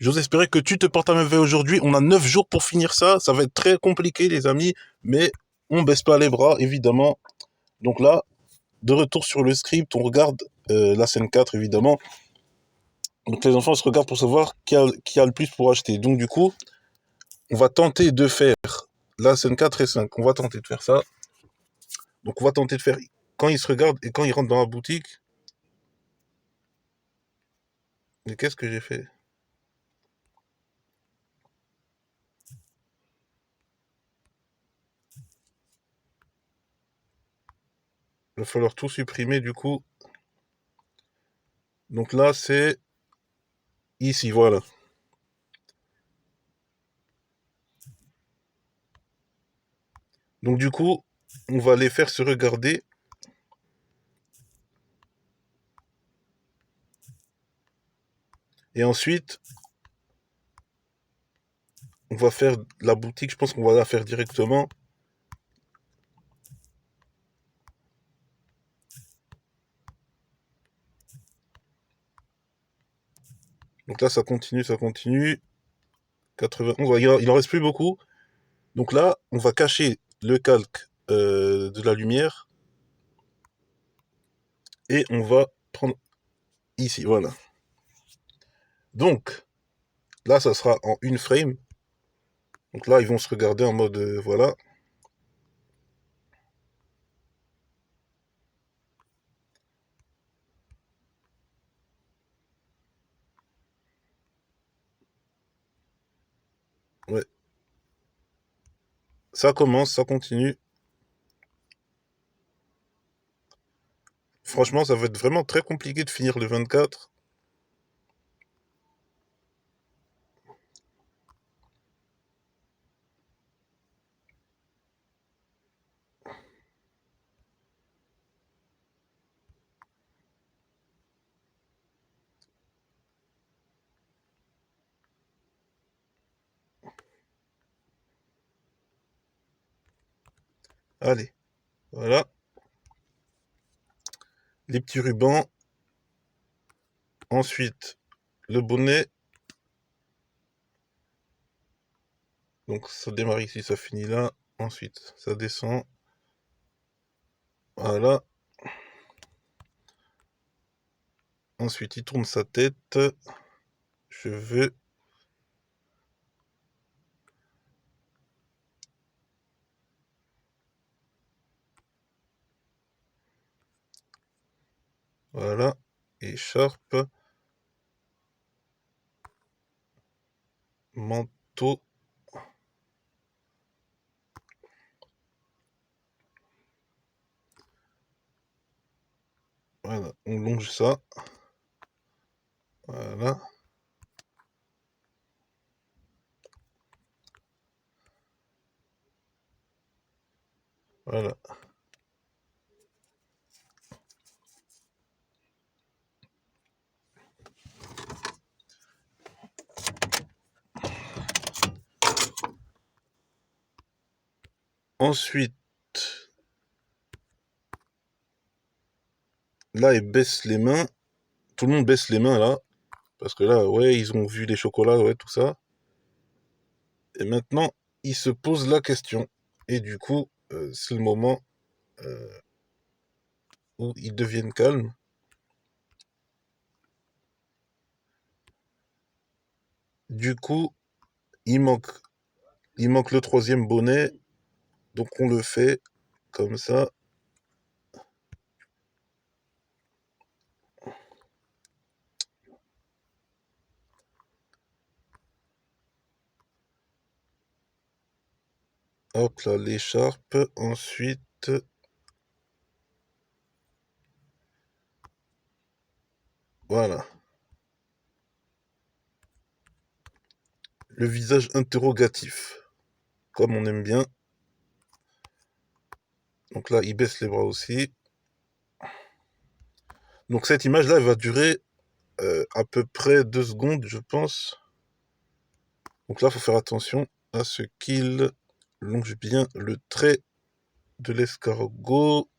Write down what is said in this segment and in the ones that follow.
J'ose espérer que tu te portes à merveille aujourd'hui. On a 9 jours pour finir ça. Ça va être très compliqué, les amis. Mais on baisse pas les bras, évidemment. Donc là, de retour sur le script, on regarde la scène 4, évidemment. Donc les enfants se regardent pour savoir qui a le plus pour acheter. Donc du coup, on va tenter de faire la scène 4 et 5. On va tenter de faire ça. Donc on va tenter de faire quand ils se regardent et quand ils rentrent dans la boutique. Mais qu'est-ce que j'ai fait? Il va falloir tout supprimer du coup. Donc là, c'est ici, voilà. Donc du coup, on va les faire se regarder. Et ensuite, on va faire la boutique. Je pense qu'on va la faire directement. Donc là, ça continue, ça continue. 91, ouais, il en reste plus beaucoup. Donc là, on va cacher le calque de la lumière. Et on va prendre ici, voilà. Donc, là, ça sera en une frame. Donc là, ils vont se regarder en mode, voilà. Ouais. Ça commence, ça continue. Franchement, ça va être vraiment très compliqué de finir le 24. Allez, voilà. Les petits rubans. Ensuite, le bonnet. Donc ça démarre ici, ça finit là. Ensuite, ça descend. Voilà. Ensuite, il tourne sa tête. Cheveux. Voilà. Écharpe. Manteau. Voilà. On longe ça. Voilà. Voilà. Ensuite, là, il baisse les mains. Tout le monde baisse les mains là. Parce que là, ouais, ils ont vu les chocolats, ouais, tout ça. Et maintenant, ils se posent la question. Et du coup, c'est le moment euh, où ils deviennent calmes. Du coup, il manque, il manque le troisième bonnet. Donc on le fait comme ça. Hop là, l'écharpe. Ensuite, voilà. Le visage interrogatif. Comme on aime bien. Donc là, il baisse les bras aussi. Donc cette image-là, elle va durer à peu près 2 secondes, je pense. Donc là, il faut faire attention à ce qu'il longe bien le trait de l'escargot.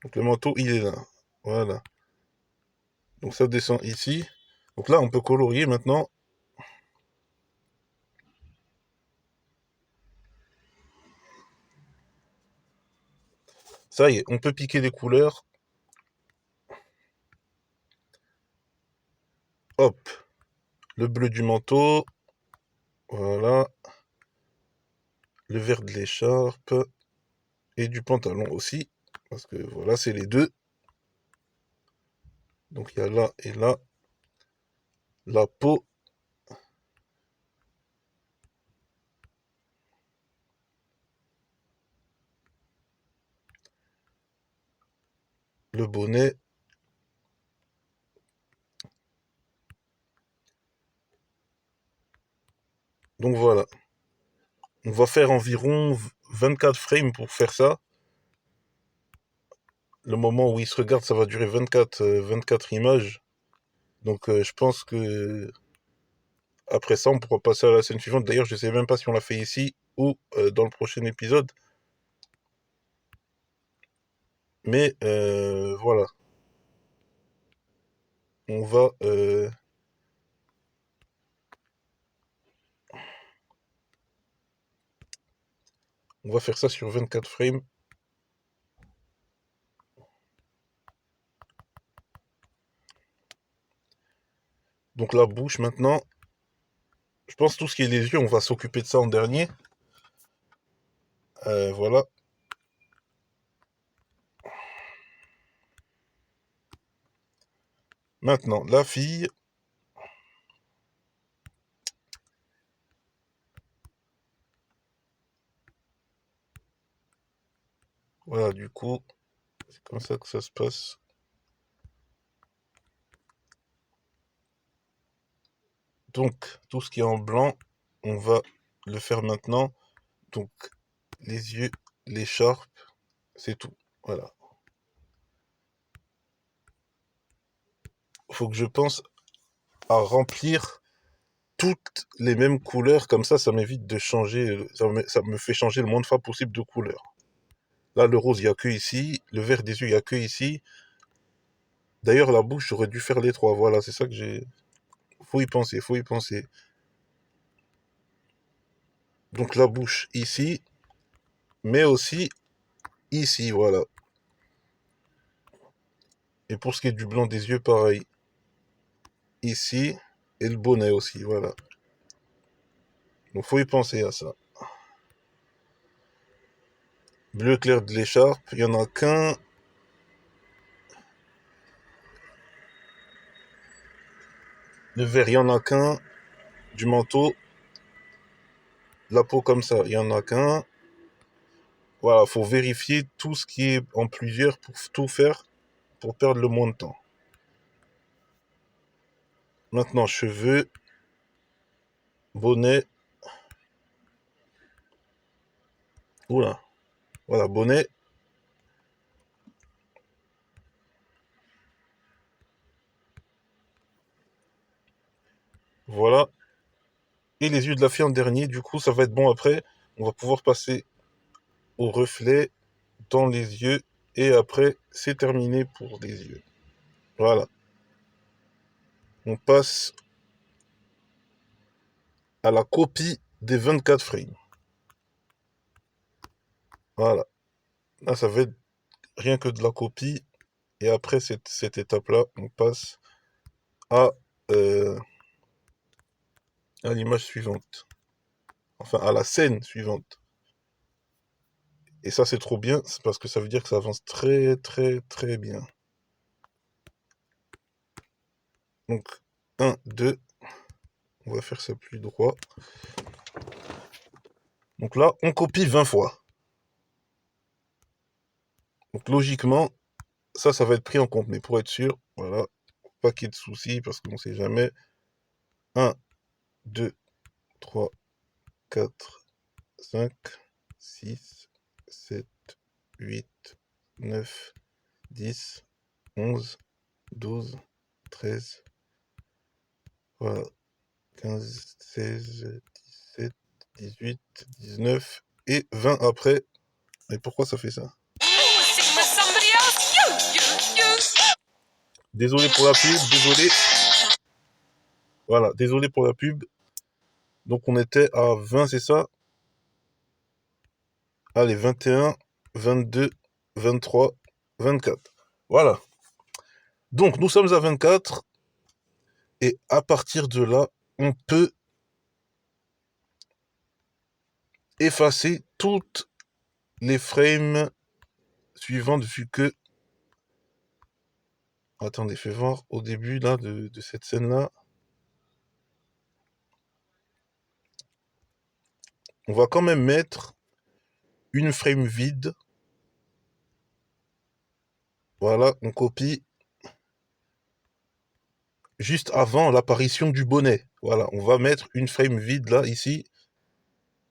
Donc le manteau, il est là. Voilà. Donc ça descend ici. Donc là, on peut colorier maintenant. Ça y est, on peut piquer les couleurs. Hop, le bleu du manteau. Voilà. Le vert de l'écharpe. Et du pantalon aussi. Parce que voilà, c'est les deux. Donc il y a là et là. La peau. Le bonnet. Donc voilà. On va faire environ 24 frames pour faire ça. Le moment où il se regarde, ça va durer 24 images. Donc je pense que après ça, on pourra passer à la scène suivante. D'ailleurs, je ne sais même pas si on l'a fait ici ou dans le prochain épisode. Mais voilà. On va, on va faire ça sur 24 frames. Donc la bouche maintenant. Je pense tout ce qui est les yeux, on va s'occuper de ça en dernier. Voilà. Maintenant, la fille. Voilà, du coup, c'est comme ça que ça se passe. Donc, tout ce qui est en blanc, on va le faire maintenant. Donc, les yeux, l'écharpe, c'est tout. Voilà. Faut que je pense à remplir toutes les mêmes couleurs, comme ça m'évite de changer, ça me fait changer le moins de fois possible de couleur. Là, le rose, il n'y a que ici, le vert des yeux, il n'y a que ici. D'ailleurs, la bouche, j'aurais dû faire les trois, voilà, c'est ça que j'ai... Faut y penser, faut y penser. Donc la bouche ici, mais aussi ici, voilà. Et pour ce qui est du blanc des yeux, pareil. Ici, et le bonnet aussi, voilà. Donc faut y penser à ça. Bleu clair de l'écharpe, il n'y en a qu'un. Le vert, il n'y en a qu'un. Du manteau, la peau comme ça, il n'y en a qu'un. Voilà, faut vérifier tout ce qui est en plusieurs pour tout faire, pour perdre le moins de temps. Maintenant, cheveux, bonnet. Oula, voilà, bonnet. Voilà. Et les yeux de la fille en dernier, du coup, ça va être bon après. On va pouvoir passer au reflet dans les yeux. Et après, c'est terminé pour les yeux. Voilà. On passe à la copie des 24 frames. Voilà. Là, ça va être rien que de la copie. Et après cette étape-là, on passe à, euh, à l'image suivante. Enfin, à la scène suivante. Et ça, c'est trop bien, c'est parce que ça veut dire que ça avance très, très, très bien. Donc, 1, 2. On va faire ça plus droit. Donc là, on copie 20 fois. Donc logiquement, ça va être pris en compte. Mais pour être sûr, voilà, pas qu'il y ait de soucis parce qu'on ne sait jamais. 1, 2, 3, 4, 5, 6, 7, 8, 9, 10, 11, 12, 13, voilà, 15, 16, 17, 18, 19 et 20 après. Et pourquoi ça fait ça? Désolé pour la pub, désolé. Voilà, désolé pour la pub. Donc on était à 20, c'est ça? Allez, 21, 22, 23, 24. Voilà. Donc nous sommes à 24. Et à partir de là, on peut effacer toutes les frames suivantes vu que... Attendez, fais voir au début là de cette scène-là. On va quand même mettre une frame vide. Voilà, on copie juste avant l'apparition du bonnet. Voilà, on va mettre une frame vide là, ici.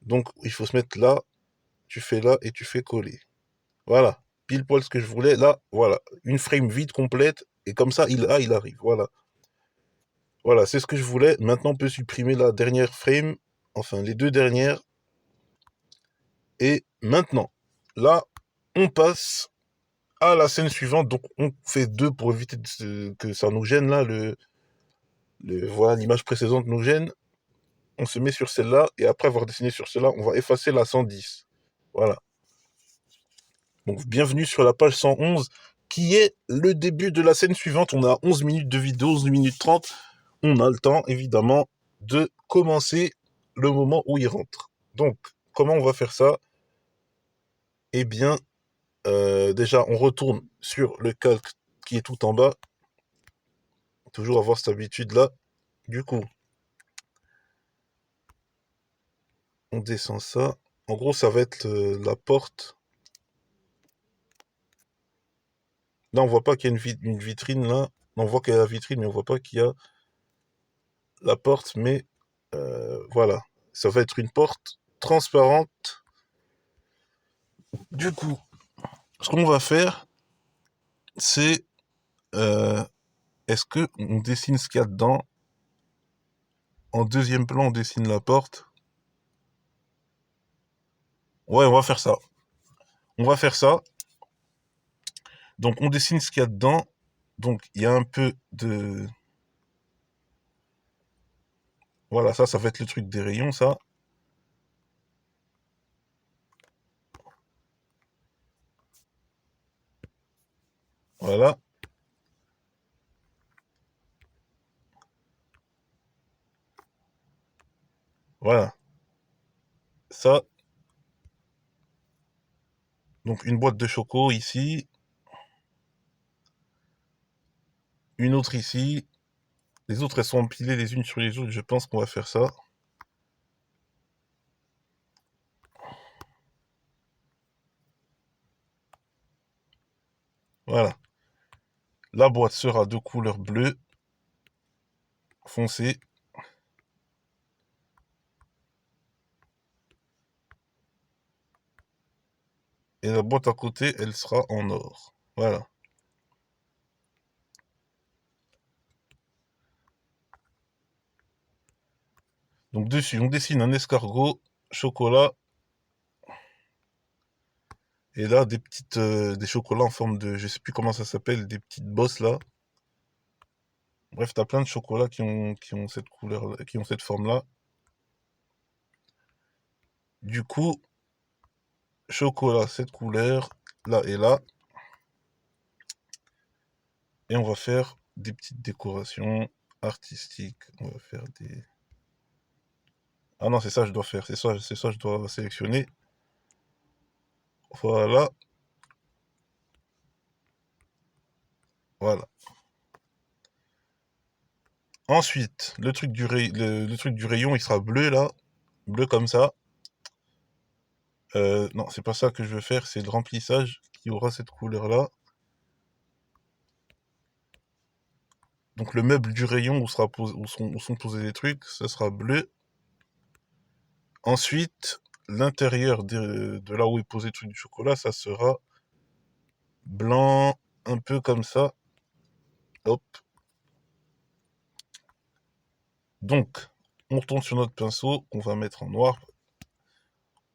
Donc il faut se mettre là, tu fais là et tu fais coller. Voilà, pile poil ce que je voulais. Là, voilà, une frame vide complète. Et comme ça, il arrive. Voilà. Voilà, c'est ce que je voulais. Maintenant, on peut supprimer la dernière frame. Enfin, les deux dernières. Et maintenant, là, on passe à la scène suivante. Donc, on fait deux pour éviter que ça nous gêne là. Voilà, l'image précédente nous gêne. On se met sur celle-là. Et après avoir dessiné sur celle-là, on va effacer la 110. Voilà. Donc, bienvenue sur la page 111, qui est le début de la scène suivante. On a 11 minutes de vidéo, 11 minutes 30. On a le temps, évidemment, de commencer le moment où il rentre. Donc, comment on va faire ça? Eh bien, déjà, on retourne sur le calque qui est tout en bas. Toujours avoir cette habitude-là. Du coup, on descend ça. En gros, ça va être la porte. Là, on voit pas qu'il y a une vitrine, là. On voit qu'il y a la vitrine, mais on voit pas qu'il y a la porte. Mais voilà, ça va être une porte transparente. Du coup, ce qu'on va faire, c'est... euh, est-ce que on dessine ce qu'il y a dedans? En deuxième plan, on dessine la porte. Ouais, on va faire ça. On va faire ça. Donc, on dessine ce qu'il y a dedans. Donc, il y a un peu de... Voilà, ça va être le truc des rayons, ça. Voilà, voilà. Ça, donc une boîte de choco ici. Une autre ici. Les autres, elles sont empilées les unes sur les autres. Je pense qu'on va faire ça. Voilà. La boîte sera de couleur bleue foncé. Et la boîte à côté, elle sera en or. Voilà. Donc dessus, on dessine un escargot, chocolat. Et là, des chocolats en forme de, je sais plus comment ça s'appelle, des petites bosses là. Bref, t'as plein de chocolats qui ont cette couleur, qui ont cette forme-là. Du coup, chocolat, cette couleur, là et là. Et on va faire des petites décorations artistiques. On va faire des... Ah non, c'est ça que je dois faire. C'est ça que je dois sélectionner. Voilà, voilà. Ensuite, le truc du rayon, il sera bleu là. Bleu comme ça. Non, c'est pas ça que je veux faire. C'est le remplissage qui aura cette couleur-là. Donc le meuble du rayon où sont posés les trucs, ça sera bleu. Ensuite, l'intérieur de là où est posé le truc du chocolat, ça sera blanc, un peu comme ça. Hop. Donc, on retourne sur notre pinceau qu'on va mettre en noir.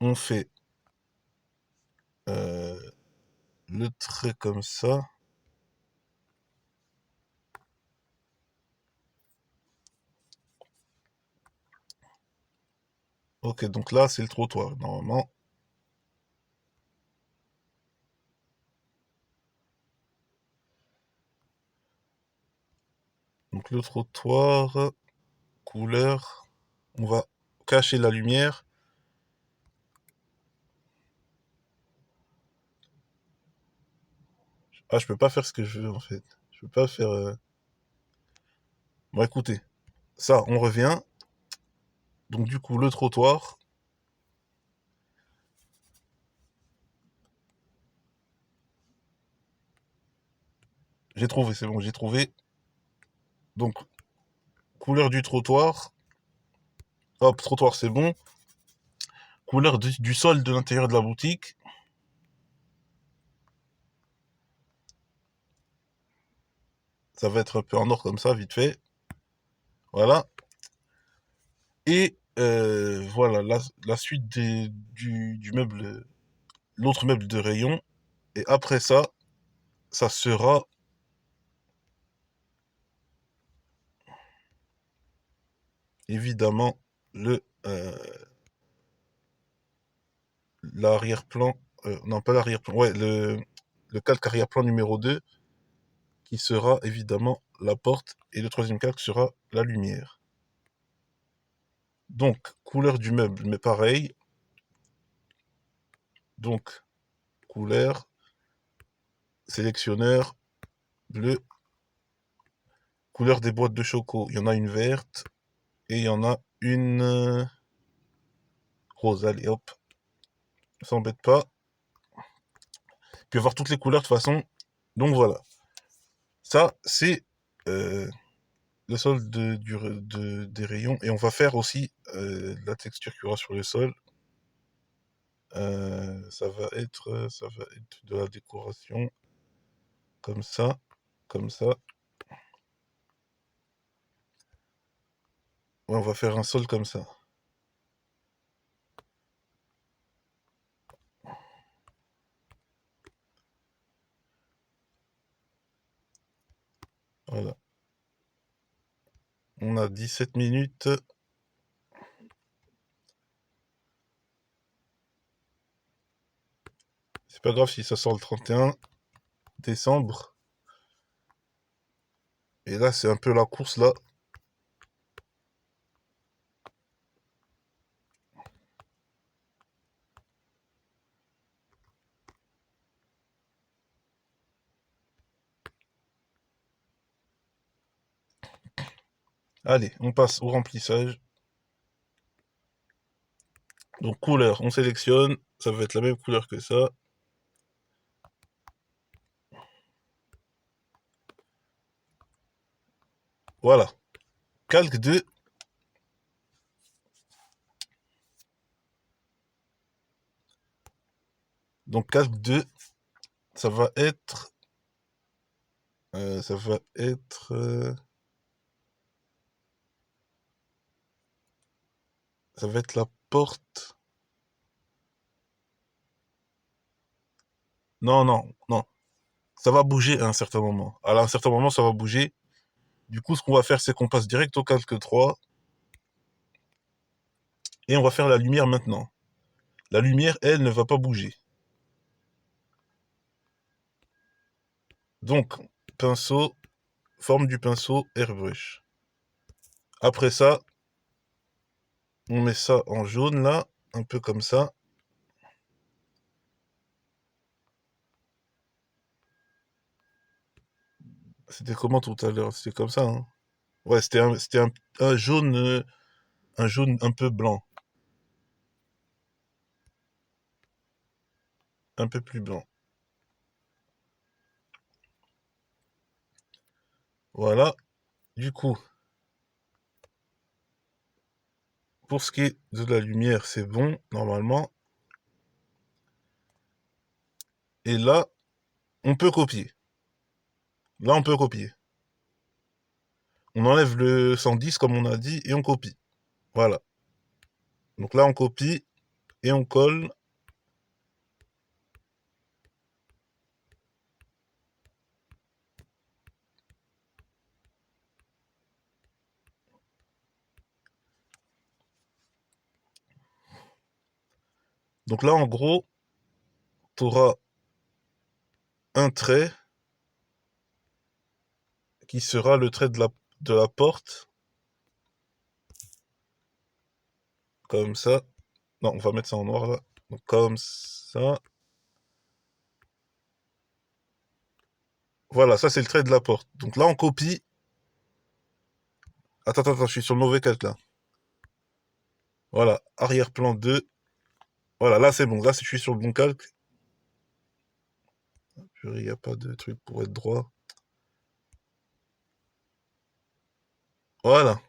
On fait le trait comme ça. Ok, donc là, c'est le trottoir, normalement. Donc le trottoir, couleur, on va cacher la lumière. Ah, je peux pas faire ce que je veux, en fait. Je peux pas faire... Bon, écoutez, ça, on revient. Donc du coup, le trottoir, j'ai trouvé, c'est bon, j'ai trouvé. Donc, couleur du trottoir. Hop, trottoir, c'est bon. Couleur du sol de l'intérieur de la boutique. Ça va être un peu en or comme ça, vite fait. Voilà. Et voilà, la suite du meuble, l'autre meuble de rayon. Et après ça, ça sera évidemment le l'arrière-plan. Non, pas l'arrière-plan. Ouais, le calque arrière-plan numéro 2 qui sera évidemment la porte. Et le troisième calque sera la lumière. Donc, couleur du meuble, mais pareil. Donc, couleur, sélectionneur, bleu. Couleur des boîtes de choco, il y en a une verte et il y en a une rose. Allez, hop, on s'embête pas. Puis avoir toutes les couleurs de toute façon. Donc voilà. Ça, c'est le sol des rayons. Et on va faire aussi la texture qu'il y aura sur le sol. Ça va être de la décoration. Comme ça. Comme ça. Ouais, on va faire un sol comme ça. Voilà. On a 17 minutes. C'est pas grave si ça sort le 31 décembre. Et là, c'est un peu la course là. Allez, on passe au remplissage. Donc couleur, on sélectionne. Ça va être la même couleur que ça. Voilà. Calque 2. Donc calque 2, ça va être... ça va être... ça va être la porte. Non, non, non. Ça va bouger à un certain moment. À un certain moment, ça va bouger. Du coup, ce qu'on va faire, c'est qu'on passe direct au calque 3. Et on va faire la lumière maintenant. La lumière, elle, ne va pas bouger. Donc, pinceau, forme du pinceau, airbrush. Après ça, on met ça en jaune, là, un peu comme ça. C'était comment tout à l'heure? C'était comme ça, hein? Ouais, un jaune, un jaune un peu blanc, un peu plus blanc. Voilà. Du coup, pour ce qui est de la lumière, c'est bon, normalement. Et là, on peut copier. Là, on peut copier. On enlève le 110, comme on a dit, et on copie. Voilà. Donc là, on copie et on colle. Donc là, en gros, tu auras un trait qui sera le trait de la porte, comme ça. Non, on va mettre ça en noir là. Donc comme ça. Voilà, ça c'est le trait de la porte. Donc là, on copie. Attends, je suis sur le mauvais calque là. Voilà, arrière-plan 2. Voilà, là c'est bon. Là, je suis sur le bon calque. Purée, il n'y a pas de truc pour être droit. Voilà.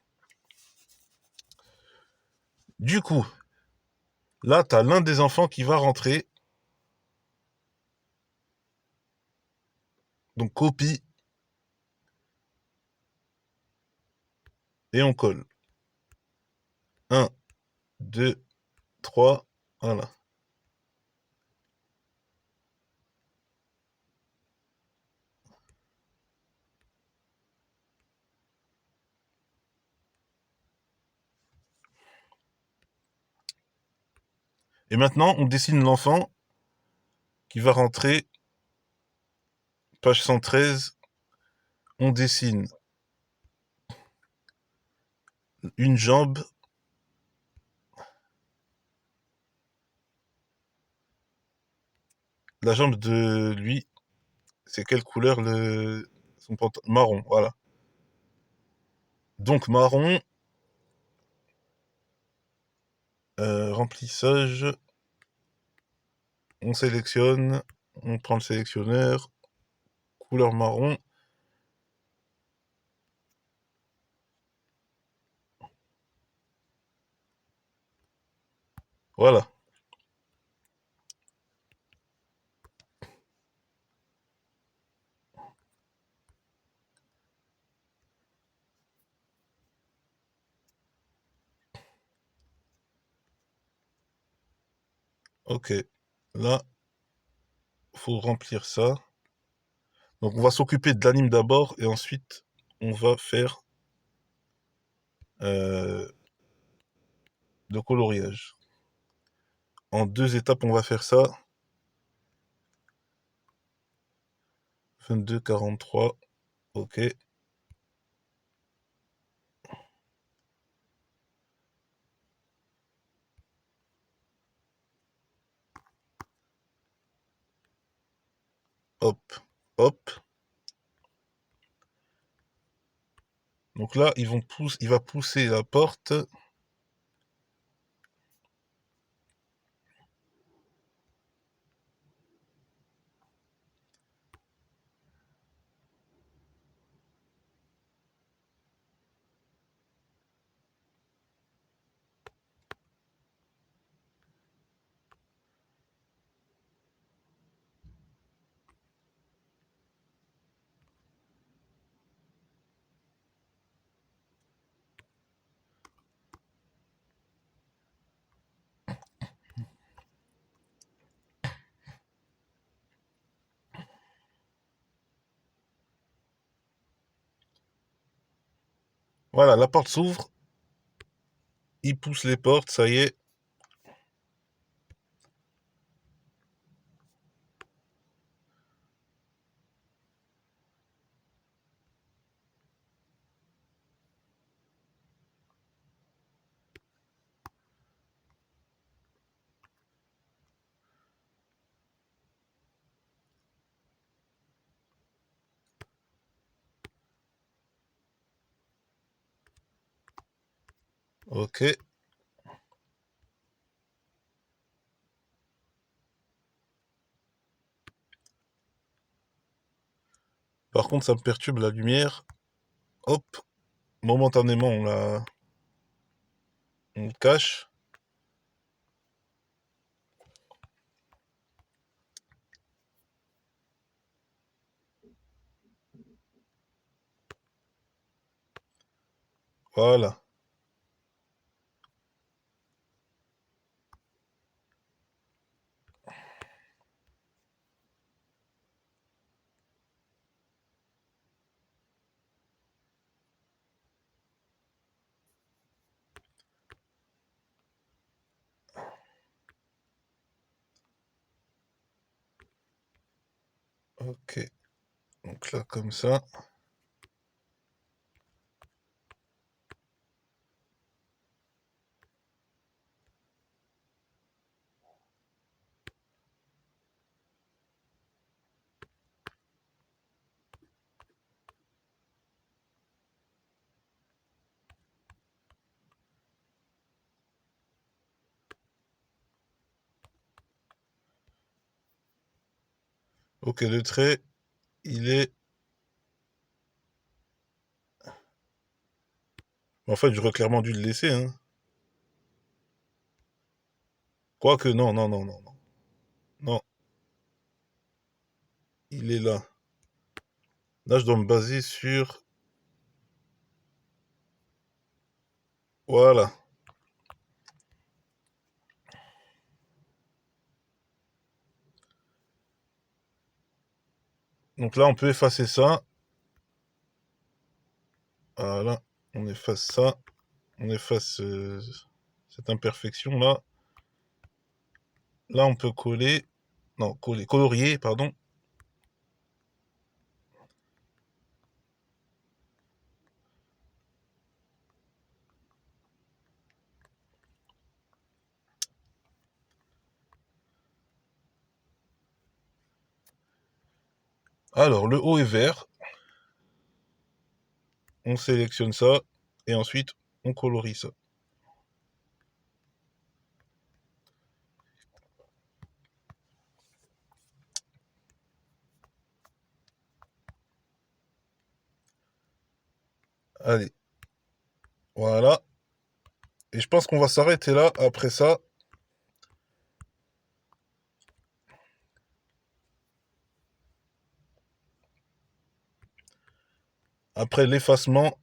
Du coup, là, tu as l'un des enfants qui va rentrer. Donc copie et on colle. Un, 2, 3. Voilà. Et maintenant, on dessine l'enfant qui va rentrer. Page 113. On dessine une jambe. La jambe de lui, c'est quelle couleur son pantalon? Marron, voilà. Donc marron, remplissage, on sélectionne, on prend le sélectionneur, couleur marron, voilà. Ok, là, faut remplir ça. Donc on va s'occuper de l'anime d'abord et ensuite on va faire euh, le coloriage. En deux étapes, on va faire ça. 22, 43, ok. Hop, hop. Donc là, il va pousser la porte. Voilà, la porte s'ouvre. Il pousse les portes, ça y est. Ok. Par contre, ça me perturbe la lumière. Hop, momentanément, on le cache. Voilà. Ok. Donc là, comme ça. Ok, le trait, il est... En fait, j'aurais clairement dû le laisser, hein. Quoique, non, non, non, non, non. Non, il est là. Là, je dois me baser sur... Voilà. Donc là, on peut effacer ça. Voilà. On efface ça. On efface cette imperfection-là. Là, on peut coller... Non, coller, colorier, pardon. Alors, le haut est vert. On sélectionne ça. Et ensuite, on colorie ça. Allez, voilà. Et je pense qu'on va s'arrêter là après ça. Après l'effacement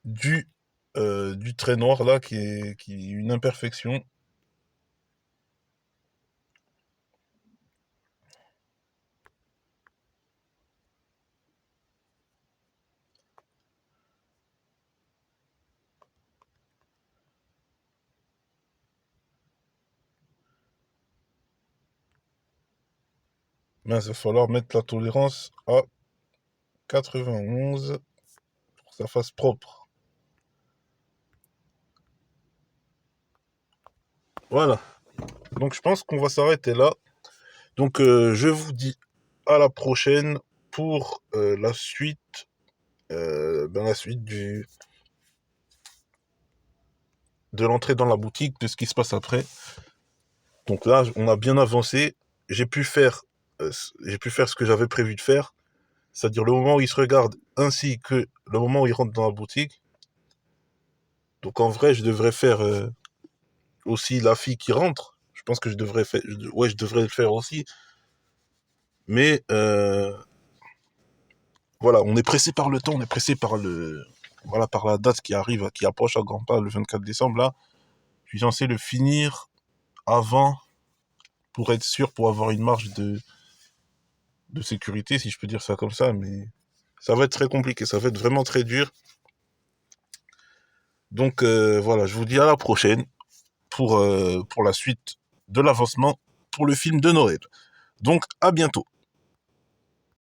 du, du trait noir là, qui est une imperfection. Mais il va falloir mettre la tolérance à 91 pour que ça fasse propre. Voilà. Donc je pense qu'on va s'arrêter là. Donc je vous dis à la prochaine pour la suite de l'entrée dans la boutique, de ce qui se passe après. Donc là, on a bien avancé. J'ai pu faire, j'ai pu faire ce que j'avais prévu de faire, c'est-à-dire le moment où il se regarde ainsi que le moment où il rentre dans la boutique. Donc en vrai, je devrais faire aussi la fille qui rentre. Je pense que je devrais faire, ouais, je devrais le faire aussi. Mais voilà, on est pressé par le temps, on est pressé par voilà, par la date qui arrive, qui approche à grands pas, le 24 décembre là. Je suis censé le finir avant pour être sûr, pour avoir une marge de sécurité, si je peux dire ça comme ça. Mais ça va être très compliqué, ça va être vraiment très dur. Donc voilà, je vous dis à la prochaine pour la suite de l'avancement pour le film de Noël. Donc à bientôt.